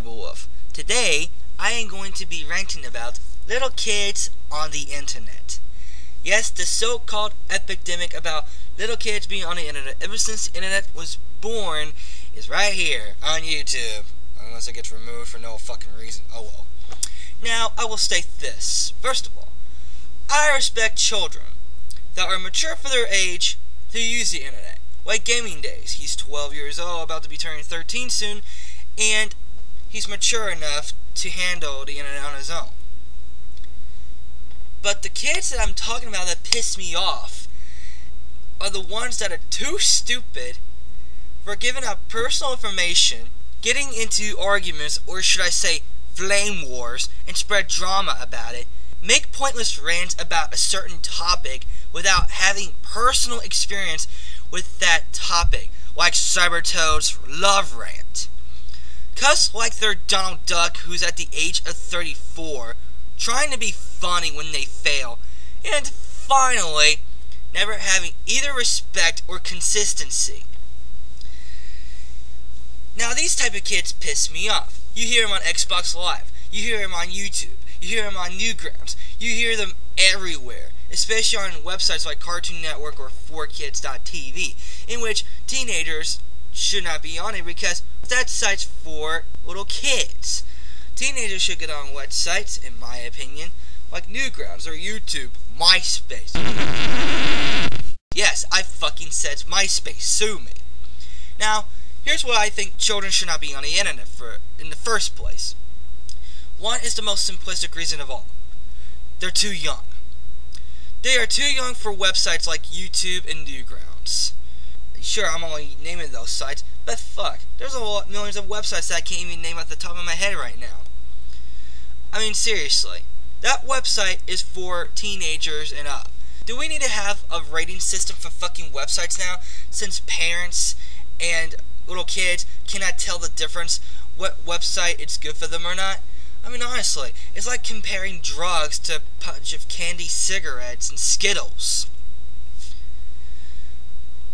Bible Wolf. Today, I am going to be ranting about little kids on the internet. Yes, the so-called epidemic about little kids being on the internet ever since the internet was born is right here on YouTube. Unless it gets removed for no fucking reason. Oh well. Now, I will state this. First of all, I respect children that are mature for their age to use the internet. Like Gaming Days. He's 12 years old, about to be turning 13 soon, and he's mature enough to handle the internet on his own. But the kids that I'm talking about that piss me off are the ones that are too stupid for giving out personal information, getting into arguments, or should I say flame wars, and spread drama about it, make pointless rants about a certain topic without having personal experience with that topic, like Cybertoad's love rant. Cuss like they're Donald Duck, who's at the age of 34, trying to be funny when they fail, and finally, never having either respect or consistency. Now, these type of kids piss me off. You hear them on Xbox Live, you hear them on YouTube, you hear them on Newgrounds, you hear them everywhere, especially on websites like Cartoon Network or 4Kids.TV, in which teenagers should not be on it because that site's for little kids. Teenagers should get on websites, in my opinion, like Newgrounds or YouTube, MySpace. Yes, I fucking said MySpace, sue me. Now, here's why I think children should not be on the internet in the first place. One is the most simplistic reason of all. They're too young. They are too young for websites like YouTube and Newgrounds. Sure, I'm only naming those sites, but fuck, there's a whole millions of websites that I can't even name at the top of my head right now. I mean, seriously, that website is for teenagers and up. Do we need to have a rating system for fucking websites now, since parents and little kids cannot tell the difference what website it's good for them or not? I mean, honestly, it's like comparing drugs to a bunch of candy cigarettes and Skittles.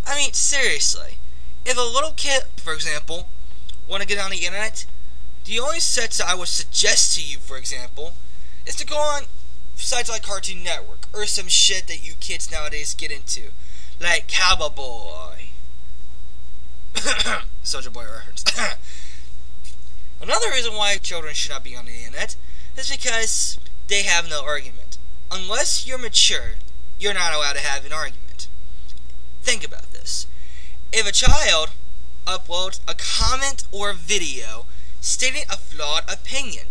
I mean, seriously, if a little kid, for example, want to get on the internet, the only sites that I would suggest to you, for example, is to go on sites like Cartoon Network, or some shit that you kids nowadays get into, like Cowboy Boy. Soulja Boy reference. Another reason why children should not be on the internet is because they have no argument. Unless you're mature, you're not allowed to have an argument. Think about this. If a child uploads a comment or a video stating a flawed opinion,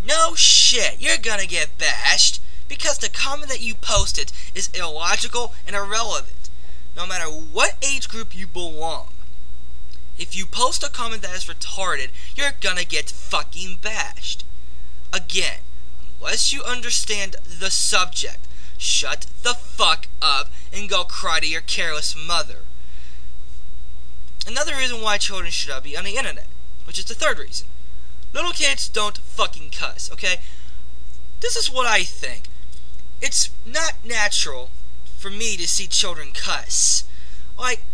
no shit, you're gonna get bashed because the comment that you posted is illogical and irrelevant, no matter what age group you belong. If you post a comment that is retarded, you're gonna get fucking bashed. Again, unless you understand the subject, shut the fuck up and go cry to your careless mother. Another reason why children should not be on the internet, which is the third reason. Little kids don't fucking cuss, okay? This is what I think. It's not natural for me to see children cuss. Like,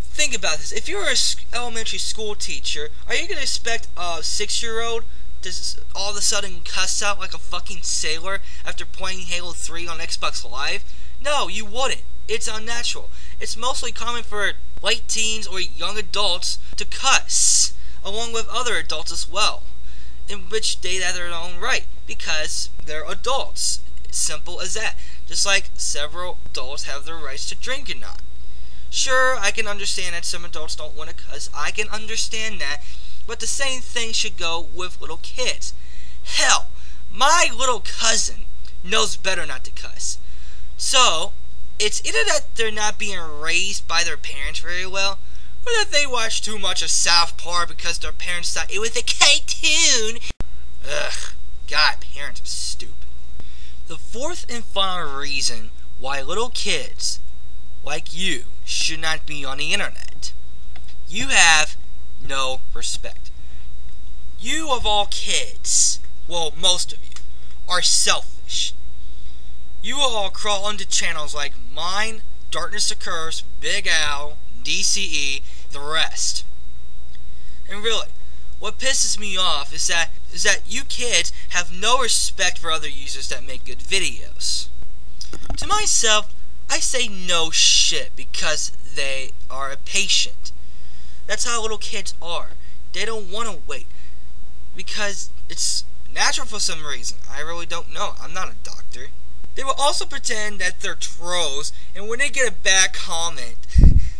think about this. If you're an elementary school teacher, are you going to expect a 6-year-old to all of a sudden cuss out like a fucking sailor after playing Halo 3 on Xbox Live? No, you wouldn't. It's unnatural. It's mostly common for late teens or young adults to cuss, along with other adults as well, in which they have their own right, because they're adults. Simple as that. Just like several adults have their rights to drink and not. Sure, I can understand that some adults don't want to cuss. I can understand that. But the same thing should go with little kids. Hell, my little cousin knows better not to cuss. So, it's either that they're not being raised by their parents very well, or that they watch too much of South Park because their parents thought it was a cartoon. Ugh, God, parents are stupid. The fourth and final reason why little kids like you should not be on the internet. You have no respect. You of all kids, well, most of you, are selfish. You will all crawl onto channels like mine, Darkness Occurs, Big Al, DCE, the rest. And really, What pisses me off is that you kids have no respect for other users that make good videos. To myself, I say no shit because they are impatient. That's how little kids are. They don't want to wait because it's natural for some reason. I really don't know. I'm not a doctor. They will also pretend that they're trolls, and when they get a bad comment,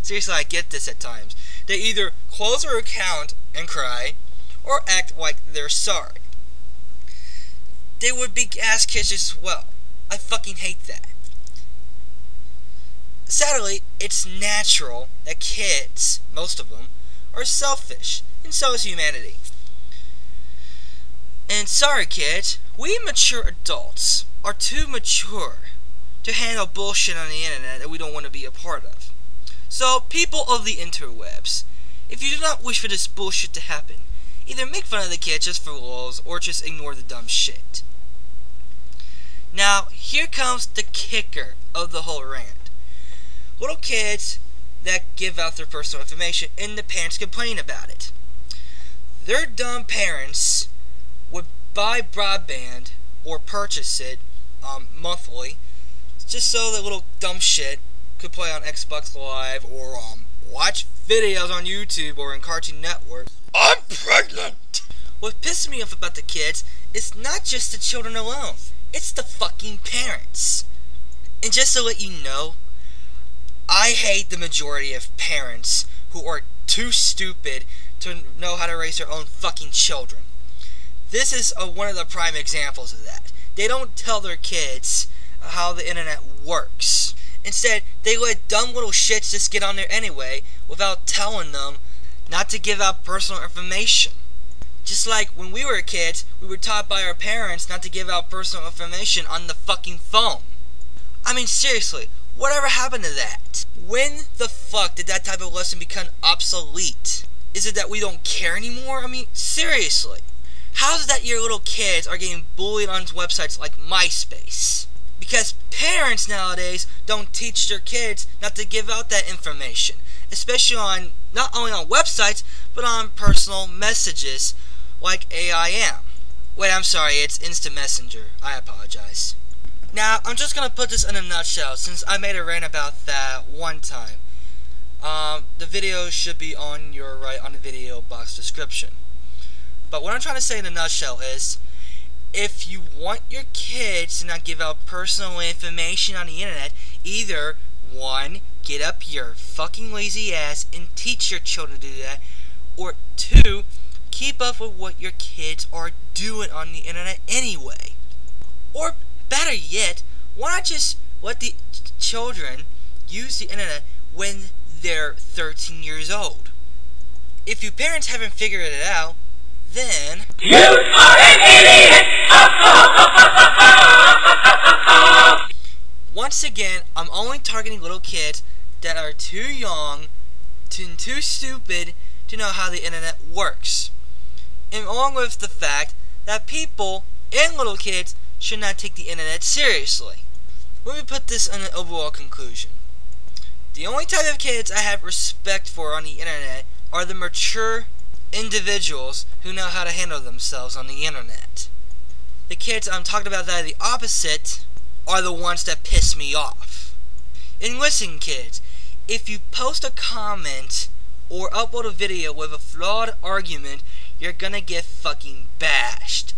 seriously, I get this at times, they either close their account and cry, or act like they're sorry. They would be ass kissers as well. I fucking hate that. Sadly, it's natural that kids, most of them, are selfish, and so is humanity. And sorry kids, we mature adults are too mature to handle bullshit on the internet that we don't want to be a part of. So, people of the interwebs, if you do not wish for this bullshit to happen, either make fun of the kids just for lulz, or just ignore the dumb shit. Now, here comes the kicker of the whole rant. Little kids that give out their personal information and the parents complain about it. Their dumb parents would buy broadband or purchase it monthly just so the little dumb shit could play on Xbox Live or watch videos on YouTube or in Cartoon Network. I'm pregnant! What pisses me off about the kids is not just the children alone, it's the fucking parents. And just to let you know, I hate the majority of parents who are too stupid to know how to raise their own fucking children. This is one of the prime examples of that. They don't tell their kids how the internet works. Instead, they let dumb little shits just get on there anyway without telling them not to give out personal information. Just like when we were kids, we were taught by our parents not to give out personal information on the fucking phone. I mean, seriously, whatever happened to that? When the fuck did that type of lesson become obsolete? Is it that we don't care anymore? I mean, seriously. How is it that your little kids are getting bullied on websites like MySpace? Because parents nowadays don't teach their kids not to give out that information. Especially on, not only on websites, but on personal messages like AIM. Wait, I'm sorry, it's Instant Messenger. I apologize. Now, I'm just going to put this in a nutshell, since I made a rant about that one time. The video should be on your right on the video box description. But what I'm trying to say in a nutshell is, if you want your kids to not give out personal information on the internet, either, 1, get up your fucking lazy ass and teach your children to do that, or 2, keep up with what your kids are doing on the internet anyway. Or better yet, why not just let the children use the internet when they're 13 years old? If you parents haven't figured it out, then you are an idiot! Once again, I'm only targeting little kids that are too young and too stupid to know how the internet works. And along with the fact that people and little kids should not take the internet seriously. Let me put this in an overall conclusion. The only type of kids I have respect for on the internet are the mature individuals who know how to handle themselves on the internet. The kids I'm talking about that are the opposite are the ones that piss me off. And listen kids, if you post a comment or upload a video with a flawed argument, you're gonna get fucking bashed.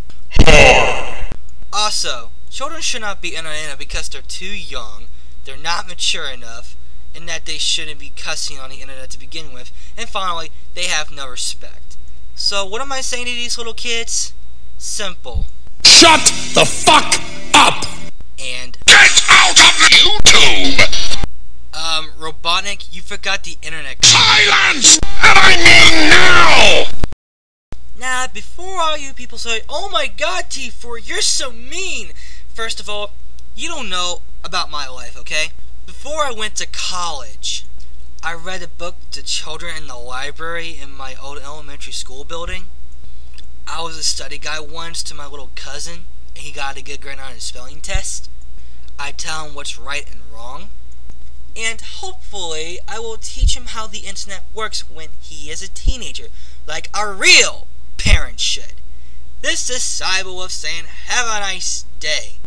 Also, children should not be on the internet because they're too young, they're not mature enough, and that they shouldn't be cussing on the internet to begin with. And finally, they have no respect. So what am I saying to these little kids? Simple. Shut the fuck up! And get out of YouTube! Robotnik, you forgot the internet. Silence! And I mean now! Now, before all you people say, oh my god, T4, you're so mean! First of all, you don't know about my life, okay? Before I went to college, I read a book to children in the library in my old elementary school building. I was a study guide once to my little cousin, and he got a good grade on his spelling test. I tell him what's right and wrong. And hopefully, I will teach him how the internet works when he is a teenager, like a real parents should. This is Cybo of saying have a nice day.